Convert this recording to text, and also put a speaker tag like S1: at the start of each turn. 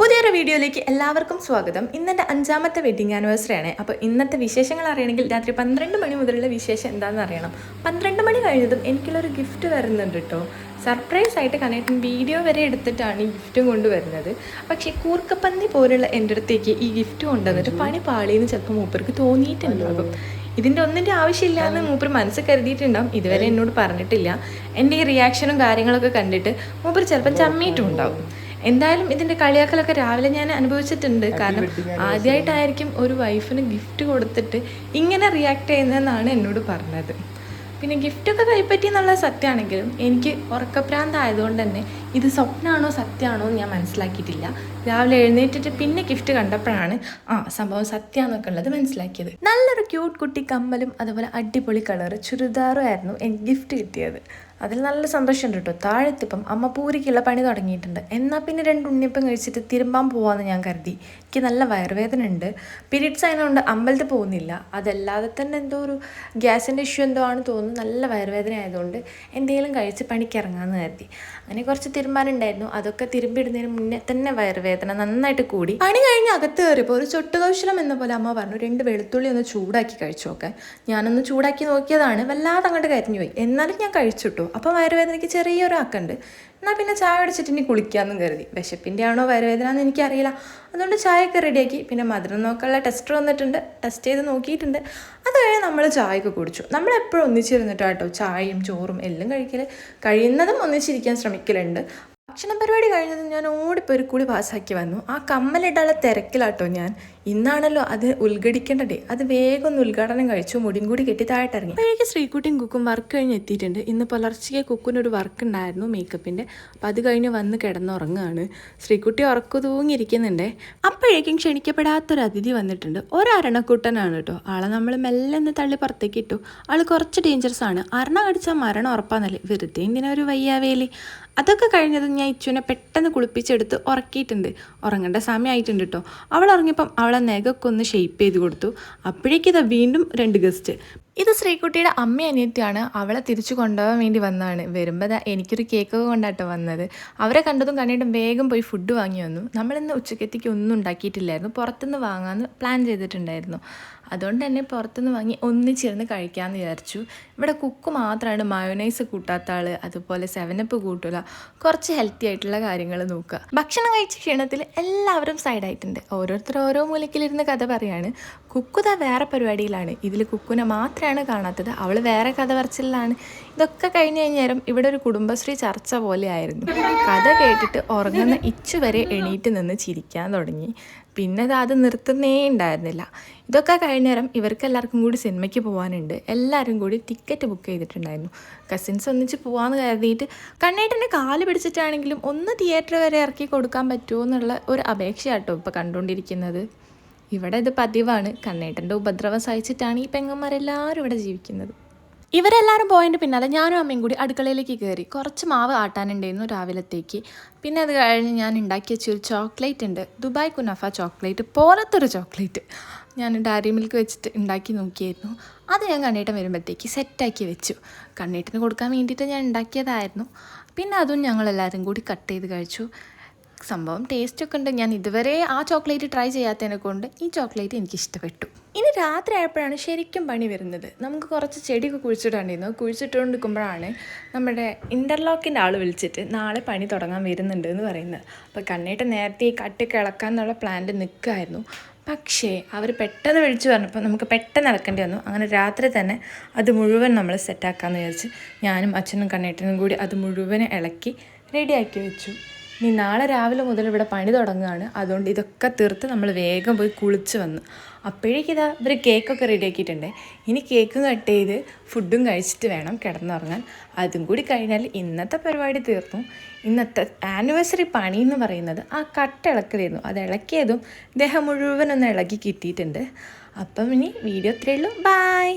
S1: പുതിയൊരു വീഡിയോയിലേക്ക് എല്ലാവർക്കും സ്വാഗതം. ഇന്നെൻ്റെ 5ാമത്തെ വെഡിങ് ആനിവേഴ്സറി ആണ്. അപ്പോൾ ഇന്നത്തെ വിശേഷങ്ങൾ അറിയണമെങ്കിൽ രാത്രി 12 മണി മുതലുള്ള വിശേഷം എന്താണെന്ന് അറിയണം. 12 മണി കഴിഞ്ഞതും എനിക്കുള്ളൊരു ഗിഫ്റ്റ് വരുന്നുണ്ട് കേട്ടോ. സർപ്രൈസ് ആയിട്ട് കണ്ടിട്ട് വീഡിയോ വരെ എടുത്തിട്ടാണ് ഈ ഗിഫ്റ്റും കൊണ്ടുവരുന്നത്. പക്ഷേ കൂർക്കപ്പന്നി പോലുള്ള എൻ്റെ അടുത്തേക്ക് ഈ ഗിഫ്റ്റ് കൊണ്ടുവന്നിട്ട് പണി പാളിയെന്ന് ചിലപ്പോൾ മൂപ്പർക്ക് തോന്നിയിട്ടുണ്ടാകും. ഇതിൻ്റെ ഒന്നിൻ്റെ ആവശ്യമില്ല എന്ന് മൂപ്പർ മനസ്സിൽ കരുതിയിട്ടുണ്ടാവും. ഇതുവരെ എന്നോട് പറഞ്ഞിട്ടില്ല. എൻ്റെ ഈ റിയാക്ഷനും കാര്യങ്ങളൊക്കെ കണ്ടിട്ട് മൂപ്പർ ചിലപ്പോൾ ചമ്മിയിട്ടും ഉണ്ടാവും. എന്തായാലും ഇതിൻ്റെ കളിയാക്കലൊക്കെ രാവിലെ ഞാൻ അനുഭവിച്ചിട്ടുണ്ട്. കാരണം ആദ്യമായിട്ടായിരിക്കും ഒരു വൈഫിന് ഗിഫ്റ്റ് കൊടുത്തിട്ട് ഇങ്ങനെ റിയാക്ട് ചെയ്യുന്നതെന്നാണ് എന്നോട് പറഞ്ഞത്. പിന്നെ ഗിഫ്റ്റൊക്കെ കൈപ്പറ്റി എന്നുള്ളത് സത്യമാണെങ്കിലും എനിക്ക് ഉറക്കഭ്രാന്തായതുകൊണ്ട് തന്നെ ഇത് സ്വപ്നമാണോ സത്യമാണോ എന്ന് ഞാൻ മനസ്സിലാക്കിയിട്ടില്ല. രാവിലെ എഴുന്നേറ്റിട്ട് പിന്നെ ഗിഫ്റ്റ് കണ്ടപ്പോഴാണ് സംഭവം സത്യമാണെന്നൊക്കെ ഉള്ളത് മനസ്സിലാക്കിയത്. നല്ലൊരു ക്യൂട്ട് കുട്ടി കമ്മലും അതുപോലെ അടിപൊളി കളറ് ചുരിദാറും ആയിരുന്നു എനിക്ക് ഗിഫ്റ്റ് കിട്ടിയത്. അതിൽ നല്ല സന്തോഷമുണ്ട് കേട്ടോ. താഴത്തിപ്പം അമ്മ പൂരിക്കുള്ള പണി തുടങ്ങിയിട്ടുണ്ട്. എന്നാൽ പിന്നെ 2 ഉണ്ണിയപ്പം കഴിച്ചിട്ട് തിരുമ്പാൻ പോവാമെന്ന് ഞാൻ കരുതി. എനിക്ക് നല്ല വയറുവേദന ഉണ്ട്. പീരീഡ്സ് ആയതുകൊണ്ട് അമ്പലത്തിൽ പോകുന്നില്ല. അതല്ലാതെ തന്നെ എന്തോ ഒരു ഗ്യാസിൻ്റെ ഇഷ്യൂ എന്തോ ആണ് തോന്നുന്നു. നല്ല വയറുവേദന ആയതുകൊണ്ട് എന്തെങ്കിലും കഴിച്ച് പണിക്ക് ഇറങ്ങാമെന്ന് കരുതി. അങ്ങനെ കുറച്ച് തിരുമ്പാനുണ്ടായിരുന്നു. അതൊക്കെ തിരുമ്പിടുന്നതിന് മുന്നേ തന്നെ വയറുവേദന നന്നായിട്ട് കൂടി. പണി കഴിഞ്ഞ് അകത്ത് കയറിയപ്പോൾ ഒരു ചൊട്ടുകൗശലം എന്ന പോലെ അമ്മ പറഞ്ഞു 2 വെളുത്തുള്ളി ഒന്ന് ചൂടാക്കി കഴിച്ചു നോക്കാൻ. ഞാനൊന്ന് ചൂടാക്കി നോക്കിയതാണ്. വല്ലാതെ അങ്ങോട്ട് കരിഞ്ഞു പോയി. എന്നാലും ഞാൻ കഴിച്ചിട്ടു. അപ്പോൾ വയറുവേദനയ്ക്ക് ചെറിയൊരു ആക്കുണ്ട്. എന്നാൽ പിന്നെ ചായ അടിച്ചിട്ട് ഇനി കുളിക്കാമെന്നും കരുതി. വിശപ്പിൻ്റെ ആണോ വയറുവേദന എന്ന് എനിക്കറിയില്ല. അതുകൊണ്ട് ചായയൊക്കെ റെഡിയാക്കി. പിന്നെ മധുരം നോക്കാനുള്ള ടെസ്റ്റർ വന്നിട്ടുണ്ട്. ടെസ്റ്റ് ചെയ്ത് നോക്കിയിട്ടുണ്ട്. അത് കഴിഞ്ഞ് നമ്മൾ ചായയൊക്കെ കുടിച്ചു. നമ്മളെപ്പോഴും ഒന്നിച്ചിരുന്നിട്ടാട്ടോ ചായയും ചോറും എല്ലാം കഴിയുന്നതും ഒന്നിച്ചിരിക്കാൻ ശ്രമിക്കലുണ്ട്. ഭക്ഷണ പരിപാടി കഴിഞ്ഞതും ഞാൻ ഓടിപ്പോയി ഒരു കുളി പാസ്സാക്കി വന്നു. ആ കമ്മലിടാനുള്ള തിരക്കിലാട്ടോ ഞാൻ. ഇന്നാണല്ലോ അത് ഉദ്ഘാടിക്കേണ്ടതേ. അത് വേഗം ഒന്ന് ഉദ്ഘാടനം കഴിച്ചു. മുടിയും കൂടി കെട്ടി താഴെട്ടിറങ്ങി. അപ്പോഴേക്ക് ശ്രീകുട്ടിയും കുക്കും വർക്ക് കഴിഞ്ഞ് എത്തിയിട്ടുണ്ട്. ഇന്ന് പുലർച്ചയ്ക്ക് കുക്കിനൊരു വർക്ക് ഉണ്ടായിരുന്നു മേക്കപ്പിൻ്റെ. അപ്പോൾ അത് കഴിഞ്ഞ് വന്ന് കിടന്നുറങ്ങുകയാണ്. ശ്രീകുട്ടി ഉറക്കു തൂങ്ങിയിരിക്കുന്നുണ്ട്. അപ്പോഴേക്കും ക്ഷണിക്കപ്പെടാത്തൊരു അതിഥി വന്നിട്ടുണ്ട്. ഒരണക്കൂട്ടനാണ് കേട്ടോ. ആളെ നമ്മൾ മെല്ലെ ഒന്ന് തള്ളി പുറത്തേക്ക് ഇട്ടു. ആൾ കുറച്ച് ഡേഞ്ചറസ് ആണ്. അരണ കടിച്ചാൽ മരണം ഉറപ്പാന്നല്ലേ. വെറുതെ എന്തിനാ ഒരു വയ്യാവേലി. അതൊക്കെ കഴിഞ്ഞത് ഞാൻ ഇച്ചുവിനെ പെട്ടെന്ന് കുളിപ്പിച്ചെടുത്ത് ഉറക്കിയിട്ടുണ്ട്. ഉറങ്ങേണ്ട സമയമായിട്ടുണ്ട് കേട്ടോ. അവൾ ഉറങ്ങിയപ്പം അവളെ നെഗൊക്കെ ഒന്ന് ഷേപ്പ് ചെയ്ത് കൊടുത്തു. അപ്പോഴേക്കിതാ വീണ്ടും 2 ഗസ്റ്റ്. ഇത് ശ്രീകുട്ടിയുടെ അമ്മ അനിയത്തിയാണ്. അവളെ തിരിച്ചു കൊണ്ടുപോകാൻ വേണ്ടി വന്നതാണ്. വരുമ്പോൾ എനിക്കൊരു കേക്കൊക്കെ കൊണ്ടാട്ടോ വന്നത്. അവരെ കണ്ടതും കണ്ടിട്ടും വേഗം പോയി ഫുഡ് വാങ്ങി വന്നു. നമ്മളിന്ന് ഉച്ചക്കത്തേക്ക് ഒന്നും ഉണ്ടാക്കിയിട്ടില്ലായിരുന്നു. പുറത്തുനിന്ന് വാങ്ങാമെന്ന് പ്ലാൻ ചെയ്തിട്ടുണ്ടായിരുന്നു. അതുകൊണ്ട് തന്നെ പുറത്തുനിന്ന് വാങ്ങി ഒന്നിച്ചിരുന്ന് കഴിക്കാമെന്ന് വിചാരിച്ചു. ഇവിടെ കുക്ക് മാത്രമാണ് മയോനൈസ് കൂട്ടാത്ത ആൾ. അതുപോലെ 7up കൂട്ടില്ല. കുറച്ച് ഹെൽത്തി ആയിട്ടുള്ള കാര്യങ്ങൾ നോക്കുക. ഭക്ഷണം കഴിച്ച ക്ഷീണത്തിൽ എല്ലാവരും സൈഡായിട്ടുണ്ട്. ഓരോരുത്തർ ഓരോ മൂലക്കിലിരുന്ന് കഥ പറയാണ്. കുക്കുത വേറെ പരിപാടിയിലാണ്. ഇതിൽ കുക്കുനെ മാത്രമാണ് കാണാത്തത്. അവൾ വേറെ കഥ പറച്ചിലാണ്. ഇതൊക്കെ കഴിഞ്ഞ് കഴിഞ്ഞേരം ഇവിടെ ഒരു കുടുംബശ്രീ ചർച്ച പോലെ ആയിരുന്നു. കഥ കേട്ടിട്ട് ഉറങ്ങുന്ന ഇച്ചു വരെ എണീറ്റ് നിന്ന് ചിരിക്കാൻ തുടങ്ങി. പിന്നെ അത് നിർത്തുന്നേ ഉണ്ടായിരുന്നില്ല. ഇതൊക്കെ കഴിഞ്ഞേരം ഇവർക്ക് എല്ലാവർക്കും കൂടി സിനിമയ്ക്ക് പോകാനുണ്ട്. എല്ലാവരും കൂടി ടിക്കറ്റ് ബുക്ക് ചെയ്തിട്ടുണ്ടായിരുന്നു. കസിൻസ് ഒന്നിച്ച് പോകാമെന്ന് കരുതിയിട്ട് കണ്ണേട്ടൻ്റെ കാല് പിടിച്ചിട്ടാണെങ്കിലും ഒന്ന് തിയേറ്റർ വരെ ഇറക്കി കൊടുക്കാൻ പറ്റുമോ എന്നുള്ള ഒരു അപേക്ഷയാട്ടോ ഇപ്പോൾ കണ്ടുകൊണ്ടിരിക്കുന്നത്. ഇവിടെ ഇത് പതിവാണ്. കണ്ണേട്ടൻ്റെ ഉപദ്രവം സഹിച്ചിട്ടാണ് ഈ പെങ്ങന്മാരെല്ലാവരും ഇവിടെ ജീവിക്കുന്നത്. ഇവരെല്ലാവരും പോയതിൻ്റെ പിന്നാലെ ഞാനും അമ്മയും കൂടി അടുക്കളയിലേക്ക് കയറി. കുറച്ച് മാവ് ആട്ടാനുണ്ടായിരുന്നു രാവിലത്തേക്ക്. പിന്നെ അത് കഴിഞ്ഞ് ഞാൻ ഉണ്ടാക്കി വെച്ചൊരു ചോക്ലേറ്റ് ഉണ്ട്. ദുബായ് കുനഫ ചോക്ലേറ്റ് പോലത്തൊരു ചോക്ലേറ്റ്. ഞാൻ ഡയറി മിൽക്ക് വെച്ചിട്ട് ഉണ്ടാക്കി നോക്കിയായിരുന്നു. അത് ഞാൻ കണ്ണേട്ടൻ വരുമ്പോഴത്തേക്ക് സെറ്റാക്കി വെച്ചു. കണ്ണേട്ടന് കൊടുക്കാൻ വേണ്ടിയിട്ട് ഞാൻ ഉണ്ടാക്കിയതായിരുന്നു. പിന്നെ അതും ഞങ്ങളെല്ലാവരും കൂടി കട്ട് ചെയ്ത് കഴിച്ചു. സംഭവം ടേസ്റ്റൊക്കെ ഉണ്ട്. ഞാൻ ഇതുവരെ ആ ചോക്ലേറ്റ് ട്രൈ ചെയ്യാത്തതിനെ കൊണ്ട് ഈ ചോക്ലേറ്റ് എനിക്ക് ഇഷ്ടപ്പെട്ടു. ഇനി രാത്രി ആയപ്പോഴാണ് ശരിക്കും പണി വരുന്നത്. നമുക്ക് കുറച്ച് ചെടിയൊക്കെ കുഴിച്ചിട്ടുണ്ടായിരുന്നു. കുഴിച്ചിട്ടുകൊണ്ടിരിക്കുമ്പോഴാണ് നമ്മുടെ ഇൻ്റർലോക്കിൻ്റെ ആൾ വിളിച്ചിട്ട് നാളെ പണി തുടങ്ങാൻ വരുന്നുണ്ട് എന്ന് പറയുന്നത്. അപ്പോൾ കണ്ണേട്ട് നേരത്തെ ഈ കട്ടൊക്കെ ഇളക്കാൻ എന്നുള്ള പ്ലാനിൽ നിൽക്കുമായിരുന്നു. പക്ഷേ അവർ പെട്ടെന്ന് വിളിച്ചു പറഞ്ഞപ്പോൾ നമുക്ക് പെട്ടെന്ന് ഇളക്കേണ്ടി വന്നു. അങ്ങനെ രാത്രി തന്നെ അത് മുഴുവൻ നമ്മൾ സെറ്റാക്കാമെന്ന് വിചാരിച്ച് ഞാനും അച്ഛനും കണ്ണേട്ടനും കൂടി അത് മുഴുവൻ ഇളക്കി റെഡിയാക്കി വെച്ചു. ഇനി നാളെ രാവിലെ മുതൽ ഇവിടെ പണി തുടങ്ങുകയാണ്. അതുകൊണ്ട് ഇതൊക്കെ തീർത്ത് നമ്മൾ വേഗം പോയി കുളിച്ച് വന്നു. അപ്പോഴേക്കിതാ ഇവർ കേക്കൊക്കെ റെഡിയാക്കിയിട്ടുണ്ട്. ഇനി കേക്കും കട്ട് ചെയ്ത് ഫുഡും കഴിച്ചിട്ട് വേണം കിടന്നുറങ്ങാൻ. അതും കൂടി കഴിഞ്ഞാൽ ഇന്നത്തെ പരിപാടി തീർന്നു. ഇന്നത്തെ ആനിവേഴ്സറി പണി എന്ന് പറയുന്നത് ആ കട്ട ഇളക്കലായിരുന്നു. അത് ഇളക്കിയതും ദേഹം മുഴുവൻ ഒന്ന് ഇളക്കി കിട്ടിയിട്ടുണ്ട്. അപ്പം ഇനി വീഡിയോ ഇത്രയേ ഉള്ളൂ. ബൈ.